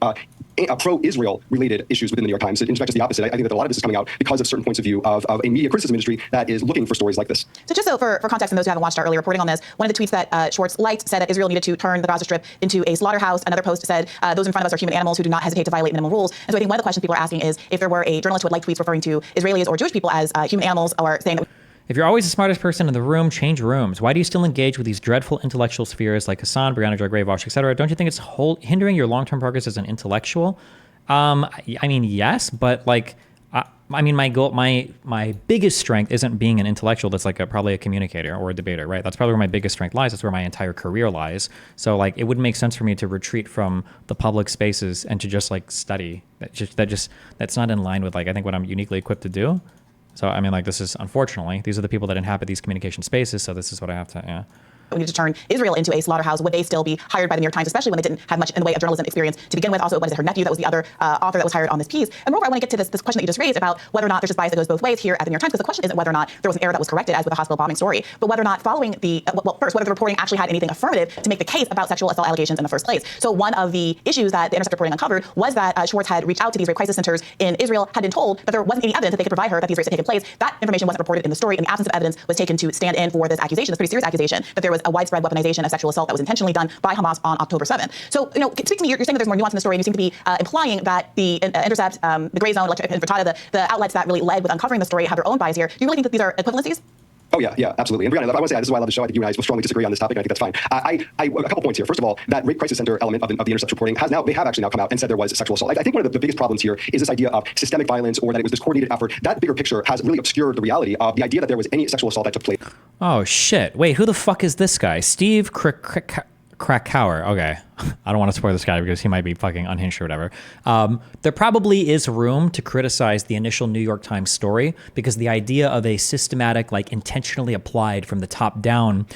pro-Israel related issues within the New York Times. In fact, it's the opposite. I think that a lot of this is coming out because of certain points of view of a media criticism industry that is looking for stories like this. So just so for context and those who haven't watched our earlier reporting on this, one of the tweets that Schwartz liked said that Israel needed to turn the Gaza Strip into a slaughterhouse. Another post said, those in front of us are human animals who do not hesitate to violate minimum rules. And so I think one of the questions people are asking is if there were a journalist who would like tweets referring to Israelis or Jewish people as human animals, or saying that... If you're always the smartest person in the room, change rooms. Why do you still engage with these dreadful intellectual spheres like Hassan, Brianna Joy Gray, Vosh, etc.? Don't you think it's hindering your long-term progress as an intellectual? I mean, yes, but my biggest strength isn't being an intellectual that's probably a communicator or a debater, right? That's probably where my biggest strength lies. That's where my entire career lies. So it wouldn't make sense for me to retreat from the public spaces and to just study. That's not in line with I think what I'm uniquely equipped to do. So, I mean, like, this is, unfortunately, these are the people that inhabit these communication spaces, so this is what I have to, yeah. We need to turn Israel into a slaughterhouse. Would they still be hired by the New York Times, especially when they didn't have much in the way of journalism experience to begin with? Also, what is it, her nephew that was the other author that was hired on this piece? And moreover, I want to get to this question that you just raised about whether or not there's just bias that goes both ways here at the New York Times, because the question isn't whether or not there was an error that was corrected, as with the hospital bombing story, but whether or not following the, well, first, whether the reporting actually had anything affirmative to make the case about sexual assault allegations in the first place. So one of the issues that the Intercept reporting uncovered was that Schwartz had reached out to these rape crisis centers in Israel, had been told that there wasn't any evidence that they could provide her that these rapes had taken place. That information wasn't reported in the story, and the absence of evidence was taken to stand in for this accusation, this pretty serious accusation, that there was a widespread weaponization of sexual assault that was intentionally done by Hamas on October 7th. So, speak to me. You're saying that there's more nuance in the story, and you seem to be implying that the Intercept, the Gray Zone, Infrattata, the outlets that really led with uncovering the story have their own bias here. Do you really think that these are equivalencies? Oh, yeah, absolutely. And Brianna, I want to say, this is why I love the show. I think you and I will strongly disagree on this topic, and I think that's fine. A couple points here. First of all, that rape crisis center element of the Intercept reporting they have actually now come out and said there was sexual assault. I think one of the biggest problems here is this idea of systemic violence, or that it was this coordinated effort. That bigger picture has really obscured the reality of the idea that there was any sexual assault that took place. Oh, shit. Wait, who the fuck is this guy? Steve Krakauer. Okay. I don't want to spoil this guy because he might be fucking unhinged or whatever. There probably is room to criticize the initial New York Times story, because the idea of a systematic, like intentionally applied from the top down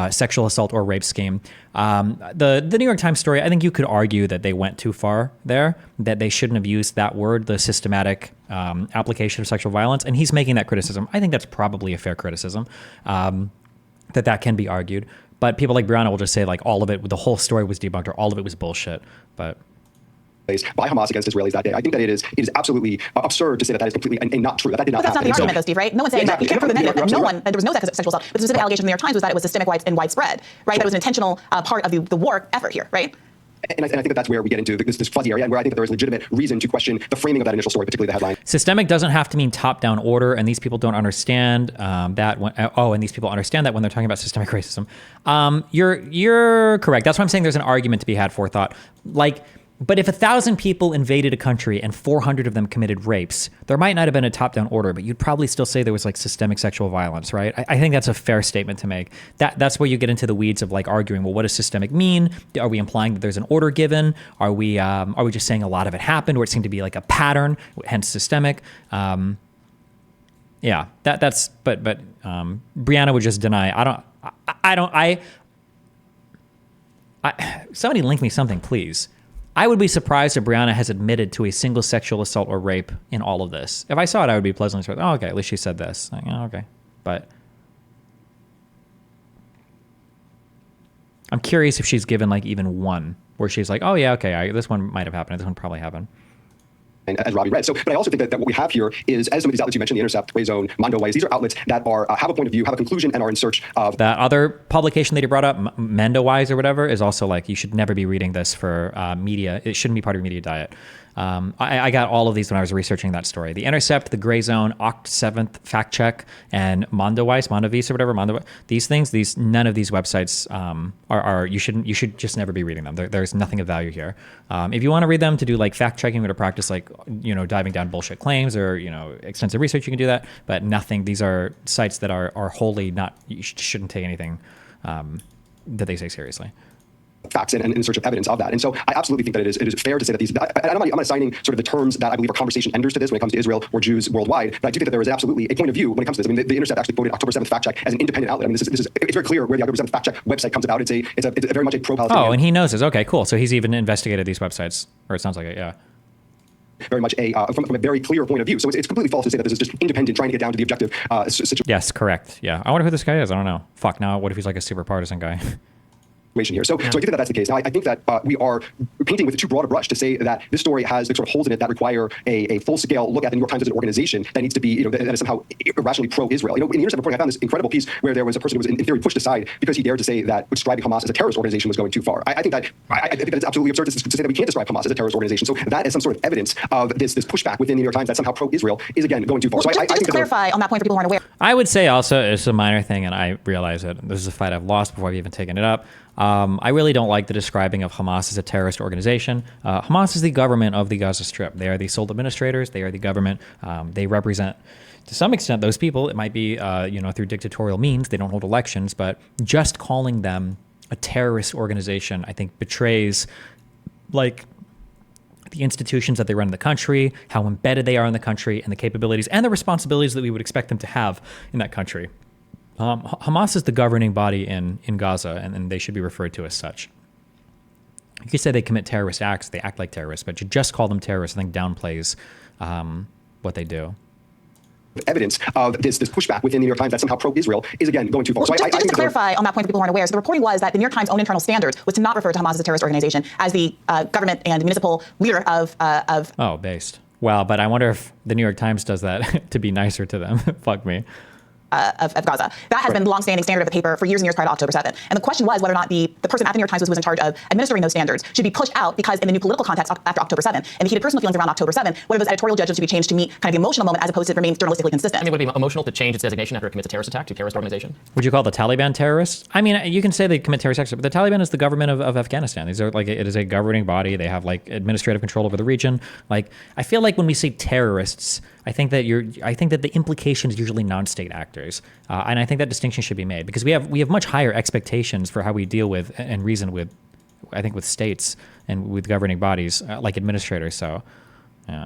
sexual assault or rape scheme, the New York Times story, I think you could argue that they went too far there, that they shouldn't have used that word, the systematic application of sexual violence. And he's making that criticism. I think that's probably a fair criticism, that can be argued. But people like Brianna will just say, like, all of it, the whole story was debunked, or all of it was bullshit. But by Hamas against Israelis that day. I think that it is absolutely absurd to say that is completely and not true. That did not happen. But that's not the argument, though, Steve, right? No one's saying that. You can't prove the negative. That there was no sexual assault. But the specific allegation from the New York Times was that it was systemic and widespread, right? That it was an intentional part of the war effort here, right? And I think that that's where we get into this fuzzy area, and where I think that there is legitimate reason to question the framing of that initial story, particularly the headline. Systemic doesn't have to mean top-down order, and these people don't understand that. And these people understand that when they're talking about systemic racism. You're correct. That's why I'm saying there's an argument to be had for thought. But if 1,000 people invaded a country and 400 of them committed rapes, there might not have been a top-down order, but you'd probably still say there was like systemic sexual violence, right? I think that's a fair statement to make. That's where you get into the weeds of like arguing, well, what does systemic mean? Are we implying that there's an order given? Are we just saying a lot of it happened, or it seemed to be like a pattern, hence systemic? Yeah, that's. But Brianna would just deny. Somebody link me something, please. I would be surprised if Brianna has admitted to a single sexual assault or rape in all of this. If I saw it, I would be pleasantly surprised. Oh, okay, at least she said this. Like, oh, okay. But I'm curious if she's given like even one where she's like, oh yeah, okay, this one might have happened. This one probably happened. And as Robbie read. But I also think that what we have here is, as some of these outlets you mentioned, The Intercept, Gray Zone, Mondo Wise, these are outlets that are have a point of view, have a conclusion, and are in search of... That other publication that he brought up, Mondo Wise or whatever, is also like, you should never be reading this for media. It shouldn't be part of your media diet. I got all of these when I was researching that story. The Intercept, the Gray Zone, Oct 7th, Fact Check, and Mondoweiss, Mondovis or whatever. None of these websites are you should just never be reading them. There's nothing of value here. If you want to read them to do like fact checking or to practice like diving down bullshit claims or extensive research, you can do that. But nothing. These are sites that are wholly not. You shouldn't take anything that they say seriously. Facts and in search of evidence of that. And so I absolutely think that it is fair to say that these, I'm not assigning sort of the terms that I believe are conversation enders to this when it comes to Israel or Jews worldwide, but I do think that there is absolutely a point of view when it comes to this. I mean, the Intercept actually quoted October 7th Fact Check as an independent outlet. I mean, it's very clear where the October 7th Fact Check website comes about. It's very much a pro-Palestinian. Oh, and he knows this. Okay, cool. So he's even investigated these websites, or it sounds like it, yeah. Very much from a very clear point of view. So it's completely false to say that this is just independent, trying to get down to the objective situation. Yes, correct. Yeah. I wonder who this guy is. I don't know. Fuck, now what if he's like a super partisan guy? Here. So I think that that's the case. Now, I think that we are painting with too broad a brush to say that this story has the sort of holes in it that require a full-scale look at the New York Times as an organization that needs to be, that is somehow irrationally pro-Israel. In the Intercept reporting, I found this incredible piece where there was a person who was in theory pushed aside because he dared to say that describing Hamas as a terrorist organization was going too far. I think that it's absolutely absurd to say that we can't describe Hamas as a terrorist organization. So that is some sort of evidence of this pushback within the New York Times that somehow pro-Israel is again going too far. Well, so just to clarify on that point for people who aren't aware. I would say also it's a minor thing, and I realize it. This is a fight I've lost before I've even taken it up. I really don't like the describing of Hamas as a terrorist organization. Hamas is the government of the Gaza Strip. They are the sole administrators. They are the government. They represent, to some extent, those people. It might be, through dictatorial means. They don't hold elections, but just calling them a terrorist organization, I think, betrays, like, the institutions that they run in the country, how embedded they are in the country, and the capabilities and the responsibilities that we would expect them to have in that country. Hamas is the governing body in Gaza, and they should be referred to as such. You could say they commit terrorist acts, they act like terrorists, but to just call them terrorists, I think downplays what they do. Evidence of this pushback within the New York Times that somehow pro-Israel is, again, going too far. Well, just to clarify on that point for people who aren't aware, so the reporting was that the New York Times' own internal standards was to not refer to Hamas as a terrorist organization, as the government and municipal leader of Oh, based. Well, but I wonder if the New York Times does that to be nicer to them. Fuck me. Of Gaza. That has been the long-standing standard of the paper for years and years prior to October 7th. And the question was whether or not the person at the New York Times who was in charge of administering those standards should be pushed out because in the new political context after October 7th and the heated personal feelings around October 7th, whether those editorial judges should be changed to meet kind of the emotional moment as opposed to remain journalistically consistent. I mean, would it be emotional to change its designation after it commits a terrorist attack to terrorist organization? Would you call the Taliban terrorists? I mean, you can say they commit terrorist acts, but the Taliban is the government of Afghanistan. These are like, it is a governing body. They have like administrative control over the region. Like, I feel like when we say terrorists, I think that the implication is usually non-state actors, and I think that distinction should be made because we have much higher expectations for how we deal with and reason with, I think, with states and with governing bodies like administrators. So, yeah.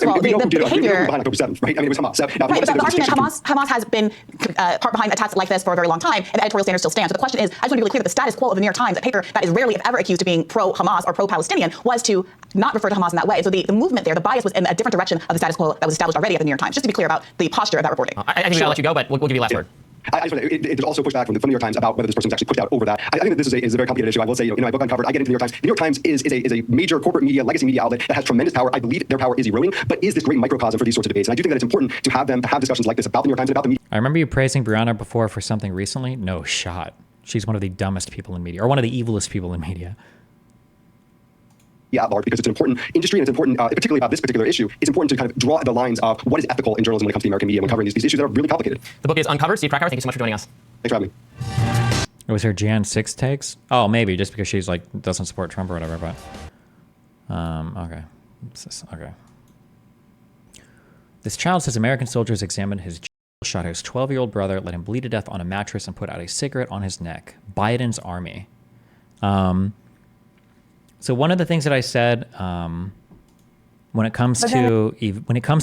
Well, the behavior behind October 7th, right? I mean, it was Hamas. Right, but the argument Hamas has been part behind attacks like this for a very long time, and the editorial standards still stand. So the question is, I just want to be really clear that the status quo of the New York Times, a paper that is rarely, if ever, accused of being pro-Hamas or pro-Palestinian, was to not refer to Hamas in that way. So the movement there, the bias was in a different direction of the status quo that was established already at the New York Times. Just to be clear about the posture of that reporting. I think I'll let you go, but we'll give you last word. There's also pushback from the New York Times about whether this person was actually pushed out over that. I think that this is a very complicated issue. I will say, in my book Uncovered, I get into the New York Times. The New York Times is a major corporate media, legacy media outlet that has tremendous power. I believe their power is eroding, but is this great microcosm for these sorts of debates. And I do think that it's important to have discussions like this about the New York Times and about the media. I remember you praising Brianna before for something recently. No shot. She's one of the dumbest people in media, or one of the evilest people in media. At large, because it's an important industry and it's important, particularly about this particular issue, it's important to kind of draw the lines of what is ethical in journalism when it comes to the American media when covering these issues that are really complicated. The book is Uncovered. Steve Krakauer, thank you so much for joining us. Thanks for having me. It was her Jan 6 takes? Oh, maybe, just because she's like, doesn't support Trump or whatever, but, okay. Okay. This child says American soldiers examined his jail, shot his 12-year-old brother, let him bleed to death on a mattress, and put out a cigarette on his neck. Biden's army. So one of the things that I said when it comes to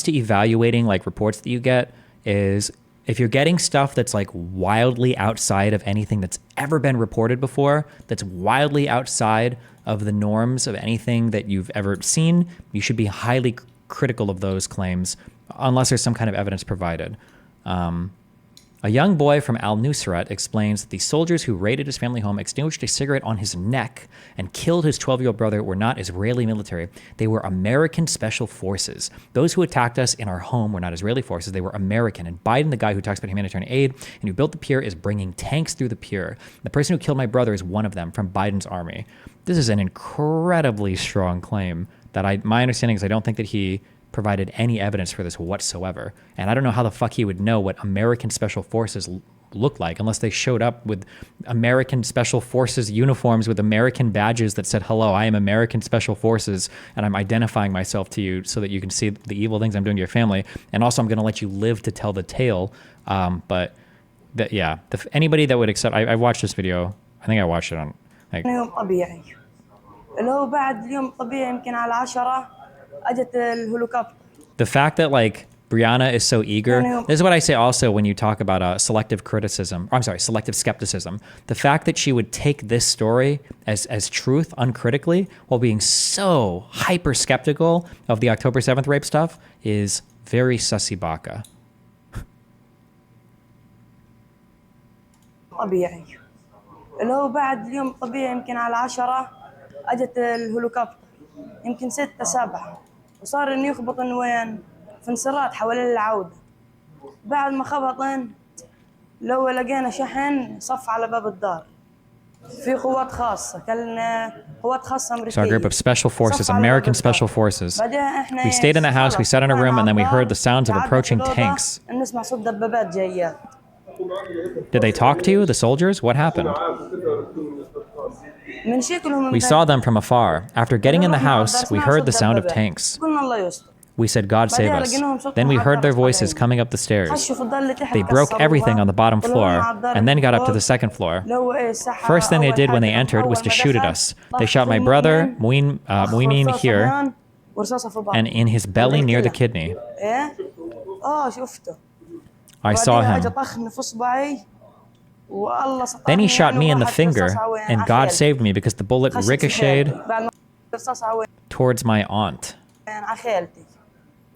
evaluating like reports that you get is if you're getting stuff that's like wildly outside of anything that's ever been reported before, that's wildly outside of the norms of anything that you've ever seen, you should be highly critical of those claims unless there's some kind of evidence provided. A young boy from Al-Nusrat explains that the soldiers who raided his family home extinguished a cigarette on his neck and killed his 12-year-old brother were not Israeli military. They were American special forces. Those who attacked us in our home were not Israeli forces. They were American. And Biden, the guy who talks about humanitarian aid and who built the pier, is bringing tanks through the pier. The person who killed my brother is one of them from Biden's army. This is an incredibly strong claim that my understanding is I don't think that he provided any evidence for this whatsoever. And I don't know how the fuck he would know what American Special Forces look like unless they showed up with American Special Forces uniforms with American badges that said, hello, I am American Special Forces and I'm identifying myself to you so that you can see the evil things I'm doing to your family. And also I'm going to let you live to tell the tale. Anybody that would accept, I watched this video. I think I watched it on like, the fact that like Brianna is so eager. This is what I say also when you talk about selective skepticism. The fact that she would take this story as truth uncritically while being so hyper skeptical of the October 7th rape stuff is very sussy baka. طبيعي اللي هو بعد اليوم طبيعي يمكن على 10 اجت الهليكوبتر يمكن 6 7 وصار انه يخبطن وين في انصراط حوالين العودة بعد ما خبطن لو لقينا شحن صف على باب الدار في قوات خاصة كلنا قوات خاصة أمريكية. So a group of special forces, American special forces. We stayed in the house, we sat in a room, and then we heard the sounds of approaching tanks. نسمع صوت دبابات جايات. Did they talk to you, the soldiers? What happened? We saw them from afar. After getting in the house, we heard the sound of tanks. We said, God save us. Then we heard their voices coming up the stairs. They broke everything on the bottom floor and then got up to the second floor. First thing they did when they entered was to shoot at us. They shot my brother, Muinin, here, and in his belly near the kidney. I saw him. Then he shot me in the finger, and God saved me because the bullet ricocheted towards my aunt.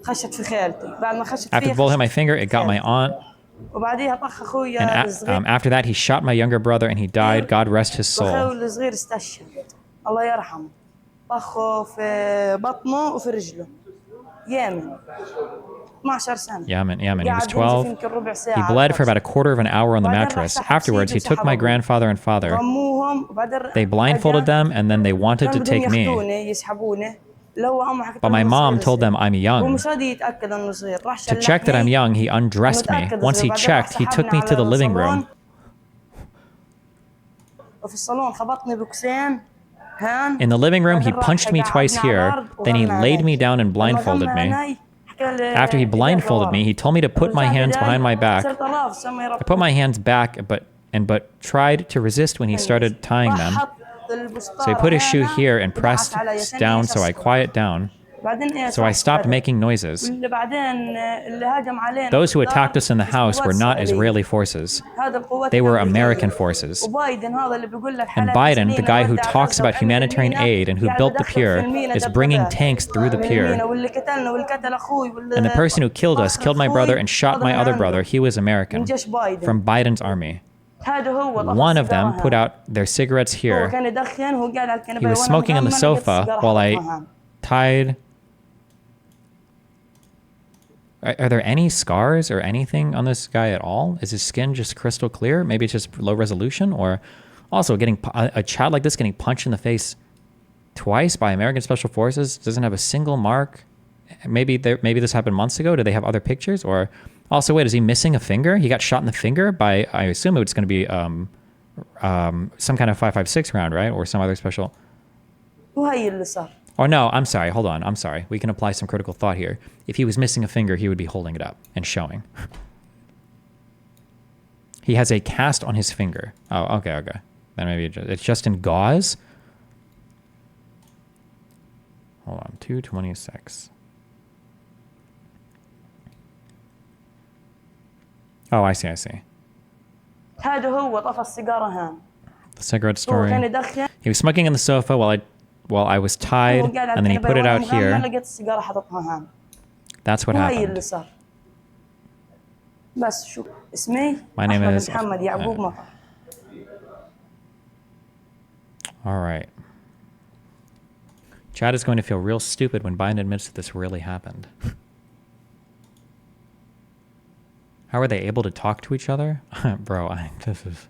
After the bullet hit my finger, it got my aunt. And after that, he shot my younger brother and he died. God rest his soul. Yemen. He was 12. He bled for about a quarter of an hour on the mattress. Afterwards, he took my grandfather and father. They blindfolded them and then they wanted to take me. But my mom told them I'm young. To check that I'm young, he undressed me. Once he checked, he took me to the living room. In the living room, he punched me twice here. Then he laid me down and blindfolded me. After he blindfolded me, he told me to put my hands behind my back. I put my hands back, but tried to resist when he started tying them. So he put his shoe here and pressed down so I quiet down. So I stopped making noises. Those who attacked us in the house were not Israeli forces. They were American forces. And Biden, the guy who talks about humanitarian aid and who built the pier, is bringing tanks through the pier. And the person who killed us killed my brother and shot my other brother. He was American, from Biden's army. One of them put out their cigarettes here. He was smoking on the sofa while I tied... Are there any scars or anything on this guy at all? Is his skin just crystal clear? Maybe it's just low resolution? Or also getting a child like this getting punched in the face twice by American Special Forces, doesn't have a single mark. Maybe this happened months ago. Do they have other pictures? Or also, wait, is he missing a finger? He got shot in the finger by, I assume it's going to be some kind of 5.56 round, right? Or some other special... Or no, I'm sorry, hold on, I'm sorry. We can apply some critical thought here. If he was missing a finger, he would be holding it up and showing. He has a cast on his finger. Oh, okay. Then maybe it's just in gauze. Hold on, 226. Oh, I see. The cigarette story. He was smoking on the sofa while I was tied, and then he put it out here. That's what happened. My name is... All right. Chad is going to feel real stupid when Biden admits that this really happened. How are they able to talk to each other? Bro, this is...